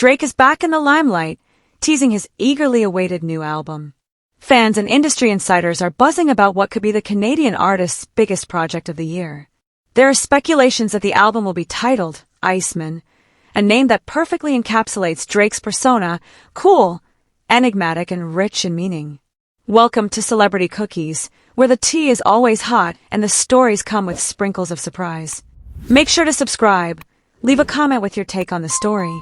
Drake is back in the limelight, teasing his eagerly awaited new album. Fans and industry insiders are buzzing about what could be the Canadian artist's biggest project of the year. There are speculations that the album will be titled Iceman, a name that perfectly encapsulates Drake's persona, cool, enigmatic, and rich in meaning. Welcome to Celebrity Cookies, where the tea is always hot and the stories come with sprinkles of surprise. Make sure to subscribe. Leave a comment with your take on the story.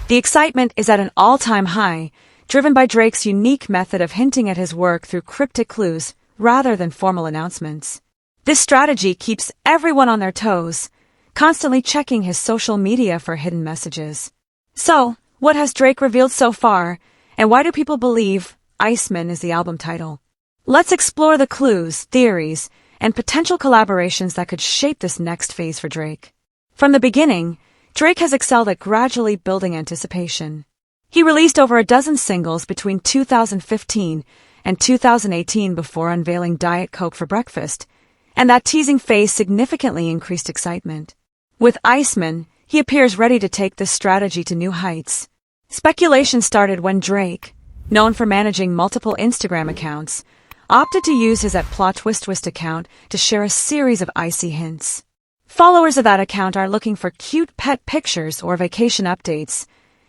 The excitement is at an all-time high, driven by Drake's unique method of hinting at his work through cryptic clues rather than formal announcements. This strategy keeps everyone on their toes, constantly checking his social media for hidden messages. So, what has Drake revealed so far, and why do people believe Iceman is the album title? Let's explore the clues, theories, and potential collaborations that could shape this next phase for Drake. From the beginning, Drake has excelled at gradually building anticipation. He released over a dozen singles between 2015 and 2018 before unveiling Diet Coke for breakfast, and that teasing phase significantly increased excitement. With Iceman, he appears ready to take this strategy to new heights. Speculation started when Drake, known for managing multiple Instagram accounts, opted to use his @PlotTwist account to share a series of icy hints. Followers of that account are looking for cute pet pictures or vacation updates.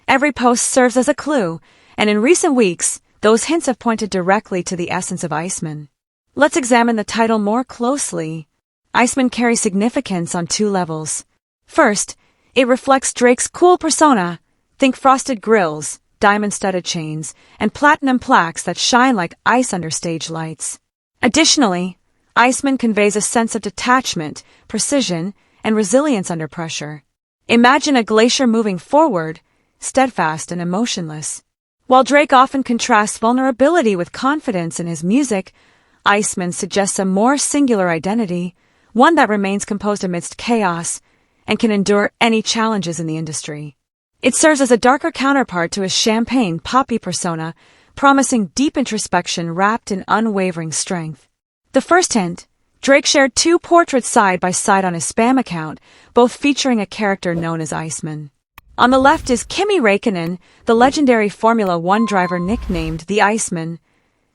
Every post serves as a clue, and in recent weeks, those hints have pointed directly to the essence of Iceman. Let's examine the title more closely. Iceman carries significance on two levels. First, it reflects Drake's cool persona. Think frosted grills, diamond-studded chains, and platinum plaques that shine like ice under stage lights. Additionally, Iceman conveys a sense of detachment, precision, and resilience under pressure. Imagine a glacier moving forward, steadfast and emotionless. While Drake often contrasts vulnerability with confidence in his music, Iceman suggests a more singular identity, one that remains composed amidst chaos and can endure any challenges in the industry. It serves as a darker counterpart to his champagne poppy persona, promising deep introspection wrapped in unwavering strength. The first hint, Drake shared two portraits side by side on his spam account, both featuring a character known as Iceman. On the left is Kimi Räikkönen, the legendary Formula One driver nicknamed the Iceman,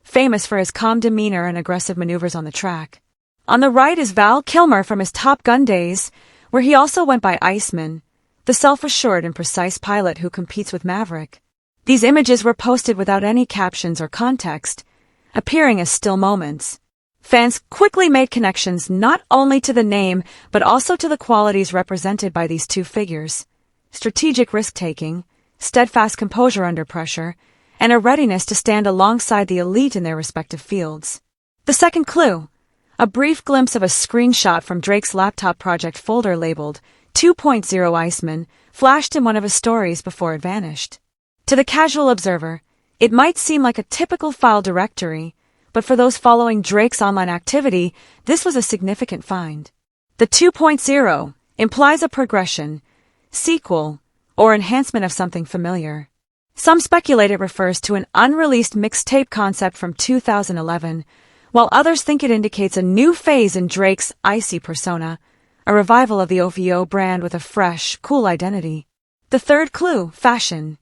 famous for his calm demeanor and aggressive maneuvers on the track. On the right is Val Kilmer from his Top Gun days, where he also went by Iceman, the self-assured and precise pilot who competes with Maverick. These images were posted without any captions or context, appearing as still moments. Fans quickly made connections not only to the name, but also to the qualities represented by these two figures: strategic risk-taking, steadfast composure under pressure, and a readiness to stand alongside the elite in their respective fields. The second clue, a brief glimpse of a screenshot from Drake's laptop project folder labeled 2.0 Iceman, flashed in one of his stories before it vanished. To the casual observer, it might seem like a typical file directory, but for those following Drake's online activity, this was a significant find. The 2.0 implies a progression, sequel, or enhancement of something familiar. Some speculate it refers to an unreleased mixtape concept from 2011, while others think it indicates a new phase in Drake's icy persona, a revival of the OVO brand with a fresh, cool identity. The third clue, fashion.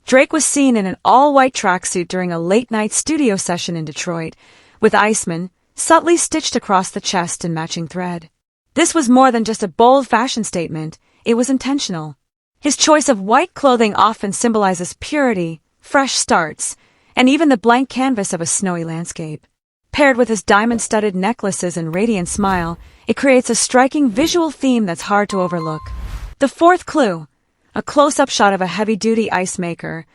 Drake was seen in an all-white tracksuit during a late-night studio session in Detroit, with Iceman subtly stitched across the chest in matching thread. This was more than just a bold fashion statement, it was intentional. His choice of white clothing often symbolizes purity, fresh starts, and even the blank canvas of a snowy landscape. Paired with his diamond-studded necklaces and radiant smile, it creates a striking visual theme that's hard to overlook. The fourth clue, a close-up shot of a heavy-duty ice maker,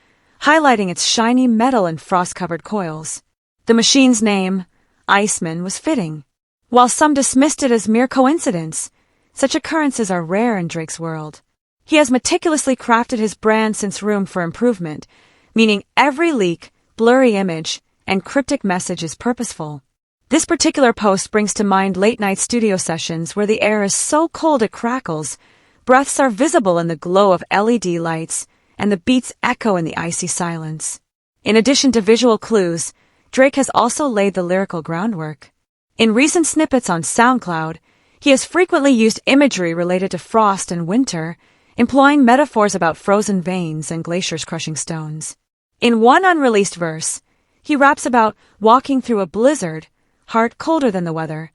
highlighting its shiny metal and frost-covered coils. The machine's name, Iceman, was fitting. While some dismissed it as mere coincidence, such occurrences are rare in Drake's world. He has meticulously crafted his brand since room for improvement, meaning every leak, blurry image, and cryptic message is purposeful. This particular post brings to mind late-night studio sessions where the air is so cold it crackles, breaths are visible in the glow of LED lights, and the beats echo in the icy silence. In addition to visual clues, Drake has also laid the lyrical groundwork. In recent snippets on SoundCloud, he has frequently used imagery related to frost and winter, employing metaphors about frozen veins and glaciers crushing stones. In one unreleased verse, he raps about walking through a blizzard, heart colder than the weather,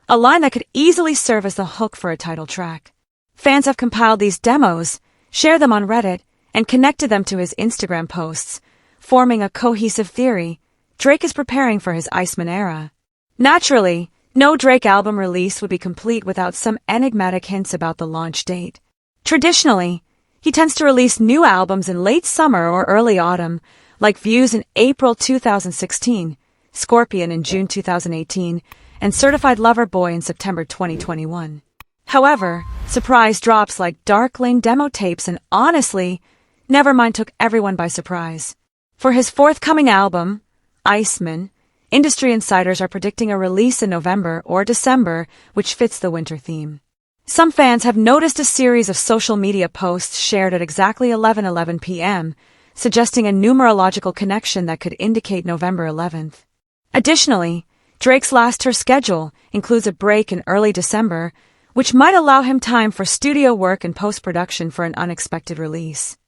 a line that could easily serve as the hook for a title track. Fans have compiled these demos, shared them on Reddit, and connected them to his Instagram posts, forming a cohesive theory. Drake is preparing for his Iceman era. Naturally, no Drake album release would be complete without some enigmatic hints about the launch date. Traditionally, he tends to release new albums in late summer or early autumn, like Views in April 2016, Scorpion in June 2018, and Certified Lover Boy in September 2021. However, surprise drops like Dark Lane demo tapes and honestly, Nevermind took everyone by surprise. For his forthcoming album, Iceman, industry insiders are predicting a release in November or December, which fits the winter theme. Some fans have noticed a series of social media posts shared at exactly 11:11 p.m., suggesting a numerological connection that could indicate November 11th. Additionally, Drake's last tour schedule includes a break in early December, which might allow him time for studio work and post-production for an unexpected release.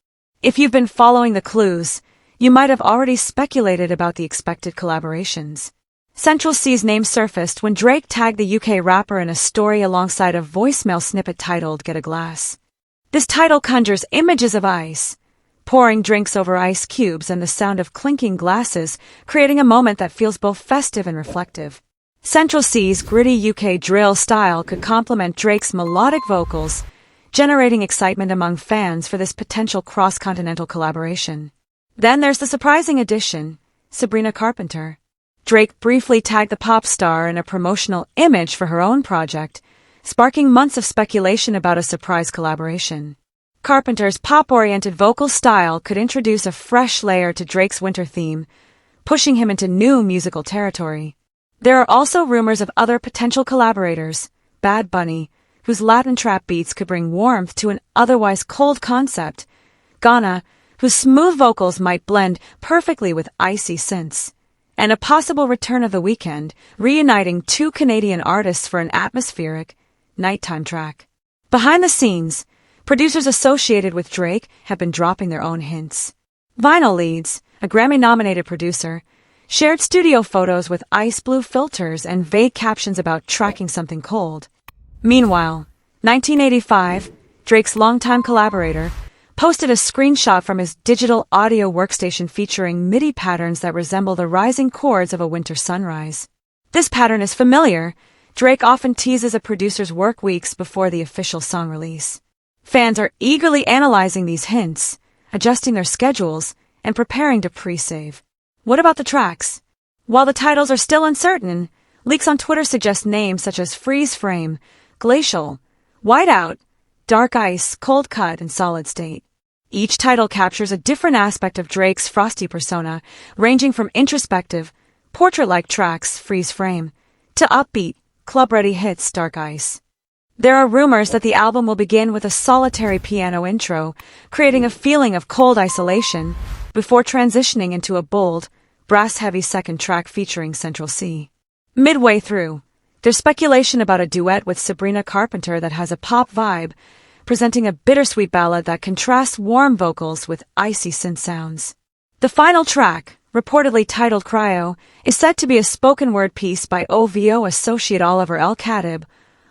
If you've been following the clues, you might have already speculated about the expected collaborations. Central C's name surfaced when Drake tagged the UK rapper in a story alongside a voicemail snippet titled Get a Glass. This title conjures images of ice, pouring drinks over ice cubes and the sound of clinking glasses, creating a moment that feels both festive and reflective. Central C's gritty UK drill style could complement Drake's melodic vocals, generating excitement among fans for this potential cross-continental collaboration. Then there's the surprising addition, Sabrina Carpenter. Drake briefly tagged the pop star in a promotional image for her own project, sparking months of speculation about a surprise collaboration. Carpenter's pop-oriented vocal style could introduce a fresh layer to Drake's winter theme, pushing him into new musical territory. There are also rumors of other potential collaborators, Bad Bunny, whose Latin trap beats could bring warmth to an otherwise cold concept, Ghana, whose smooth vocals might blend perfectly with icy synths, and a possible return of The Weeknd, reuniting two Canadian artists for an atmospheric, nighttime track. Behind the scenes, producers associated with Drake have been dropping their own hints. Vinyl Leads, a Grammy-nominated producer, shared studio photos with ice blue filters and vague captions about tracking something cold. Meanwhile, 1985, Drake's longtime collaborator, posted a screenshot from his digital audio workstation featuring MIDI patterns that resemble the rising chords of a winter sunrise. This pattern is familiar. Drake often teases a producer's work weeks before the official song release. Fans are eagerly analyzing these hints, adjusting their schedules, and preparing to pre-save. What about the tracks? While the titles are still uncertain, leaks on Twitter suggest names such as Freeze Frame, Glacial, Whiteout, Dark Ice, Cold Cut, and Solid State. Each title captures a different aspect of Drake's frosty persona, ranging from introspective, portrait-like tracks, Freeze Frame, to upbeat, club-ready hits, Dark Ice. There are rumors that the album will begin with a solitary piano intro, creating a feeling of cold isolation, before transitioning into a bold, brass-heavy second track featuring Central C. Midway through, there's speculation about a duet with Sabrina Carpenter that has a pop vibe, presenting a bittersweet ballad that contrasts warm vocals with icy synth sounds. The final track, reportedly titled Cryo, is said to be a spoken-word piece by OVO associate Oliver L. Khatib,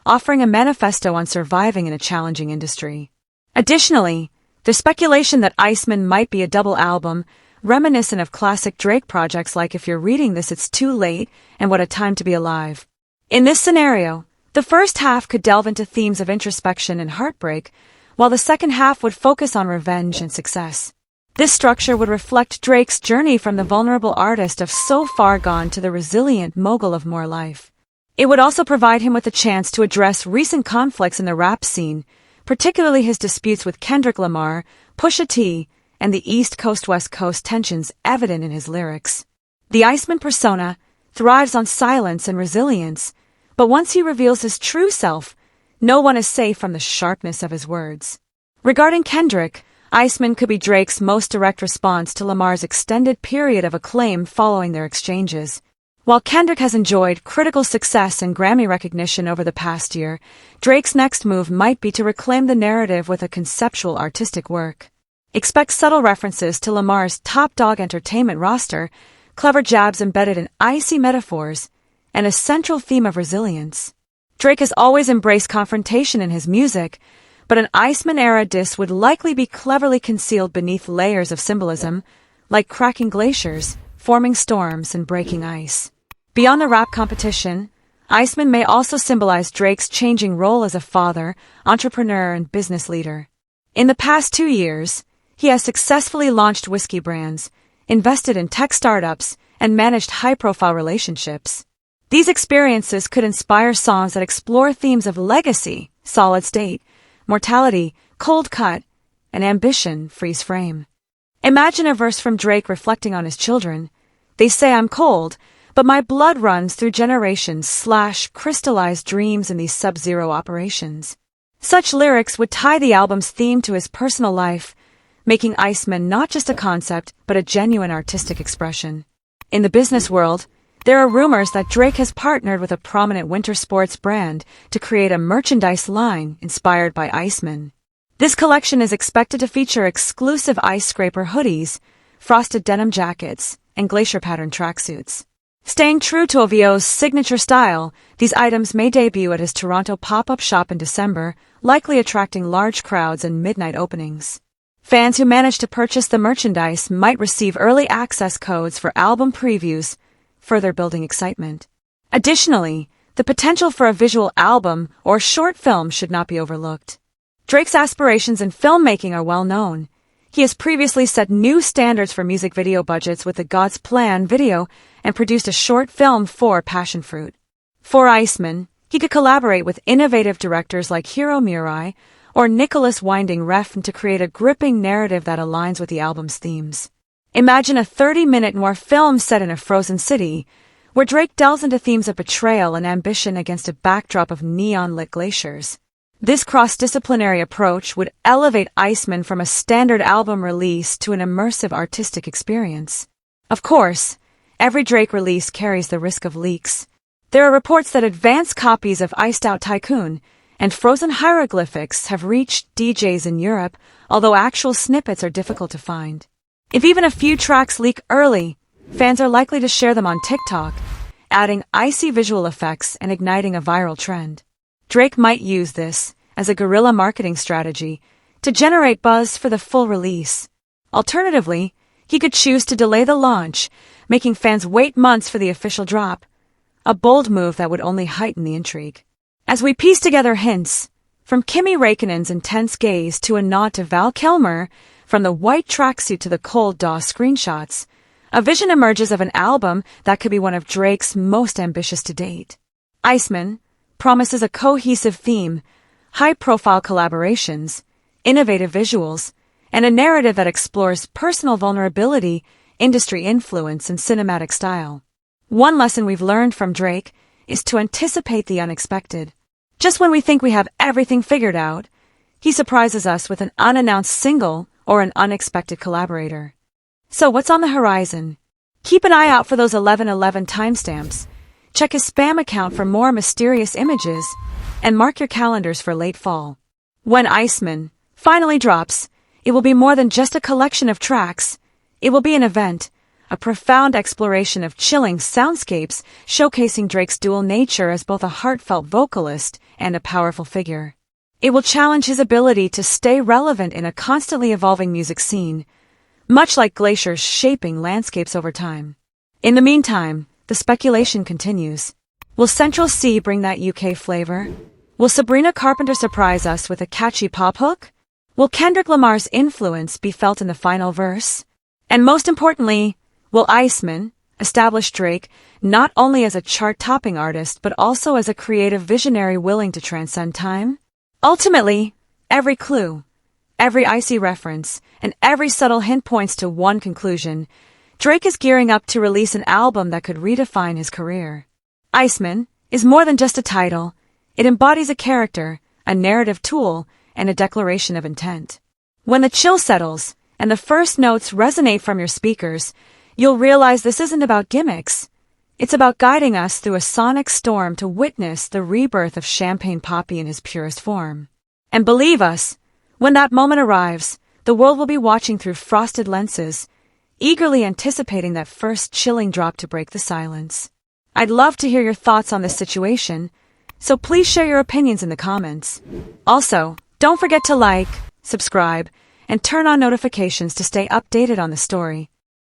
offering a manifesto on surviving in a challenging industry. Additionally, there's speculation that Iceman might be a double album, reminiscent of classic Drake projects like If You're Reading This It's Too Late and What a Time to Be Alive. In this scenario, the first half could delve into themes of introspection and heartbreak, while the second half would focus on revenge and success. This structure would reflect Drake's journey from the vulnerable artist of So Far Gone to the resilient mogul of More Life. It would also provide him with a chance to address recent conflicts in the rap scene, particularly his disputes with Kendrick Lamar, Pusha T, and the East Coast-West Coast tensions evident in his lyrics. The Iceman persona thrives on silence and resilience, but once he reveals his true self, no one is safe from the sharpness of his words. Regarding Kendrick, Iceman could be Drake's most direct response to Lamar's extended period of acclaim following their exchanges. While Kendrick has enjoyed critical success and Grammy recognition over the past year, Drake's next move might be to reclaim the narrative with a conceptual artistic work. Expect subtle references to Lamar's top dog entertainment roster, clever jabs embedded in icy metaphors, and a central theme of resilience. Drake has always embraced confrontation in his music, but an Iceman-era diss would likely be cleverly concealed beneath layers of symbolism, like cracking glaciers, forming storms, and breaking ice. Beyond the rap competition, Iceman may also symbolize Drake's changing role as a father, entrepreneur, and business leader. In the past 2 years, he has successfully launched whiskey brands, invested in tech startups, and managed high-profile relationships. These experiences could inspire songs that explore themes of legacy, solid state, mortality, cold cut, and ambition, freeze frame. Imagine a verse from Drake reflecting on his children. They say I'm cold, but my blood runs through generations / crystallized dreams in these sub-zero operations. Such lyrics would tie the album's theme to his personal life, making Iceman not just a concept, but a genuine artistic expression. In the business world, there are rumors that Drake has partnered with a prominent winter sports brand to create a merchandise line inspired by Iceman. This collection is expected to feature exclusive ice scraper hoodies, frosted denim jackets, and glacier-patterned tracksuits. Staying true to OVO's signature style, these items may debut at his Toronto pop-up shop in December, likely attracting large crowds and midnight openings. Fans who manage to purchase the merchandise might receive early access codes for album previews, further building excitement. Additionally, the potential for a visual album or short film should not be overlooked. Drake's aspirations in filmmaking are well known. He has previously set new standards for music video budgets with the God's Plan video and produced a short film for Passion Fruit. For Iceman, he could collaborate with innovative directors like Hiro Murai or Nicholas Winding Refn to create a gripping narrative that aligns with the album's themes. Imagine a 30-minute noir film set in a frozen city, where Drake delves into themes of betrayal and ambition against a backdrop of neon-lit glaciers. This cross-disciplinary approach would elevate Iceman from a standard album release to an immersive artistic experience. Of course, every Drake release carries the risk of leaks. There are reports that advanced copies of Iced Out Tycoon and Frozen Hieroglyphics have reached DJs in Europe, although actual snippets are difficult to find. If even a few tracks leak early, fans are likely to share them on TikTok, adding icy visual effects and igniting a viral trend. Drake might use this as a guerrilla marketing strategy to generate buzz for the full release. Alternatively, he could choose to delay the launch, making fans wait months for the official drop, a bold move that would only heighten the intrigue. As we piece together hints, from Kimi Räikkönen's intense gaze to a nod to Val Kilmer, from the white tracksuit to the cold DAW screenshots, a vision emerges of an album that could be one of Drake's most ambitious to date. Iceman promises a cohesive theme, high-profile collaborations, innovative visuals, and a narrative that explores personal vulnerability, industry influence, and cinematic style. One lesson we've learned from Drake is to anticipate the unexpected. Just when we think we have everything figured out, he surprises us with an unannounced single or an unexpected collaborator. So what's on the horizon? Keep an eye out for those 1111 timestamps. Check his spam account for more mysterious images, and mark your calendars for late fall. When Iceman finally drops, it will be more than just a collection of tracks. It will be an event, a profound exploration of chilling soundscapes showcasing Drake's dual nature as both a heartfelt vocalist and a powerful figure. It will challenge his ability to stay relevant in a constantly evolving music scene, much like glaciers shaping landscapes over time. In the meantime, the speculation continues. Will Central C bring that UK flavor? Will Sabrina Carpenter surprise us with a catchy pop hook? Will Kendrick Lamar's influence be felt in the final verse? And most importantly, will Iceman establish Drake not only as a chart-topping artist but also as a creative visionary willing to transcend time? Ultimately, every clue, every icy reference, and every subtle hint points to one conclusion. Drake is gearing up to release an album that could redefine his career. Iceman is more than just a title. It embodies a character, a narrative tool, and a declaration of intent. When the chill settles and the first notes resonate from your speakers, you'll realize this isn't about gimmicks. It's about guiding us through a sonic storm to witness the rebirth of Champagne Papi in his purest form. And believe us, when that moment arrives, the world will be watching through frosted lenses, eagerly anticipating that first chilling drop to break the silence. I'd love to hear your thoughts on this situation, so please share your opinions in the comments. Also, don't forget to like, subscribe, and turn on notifications to stay updated on the story.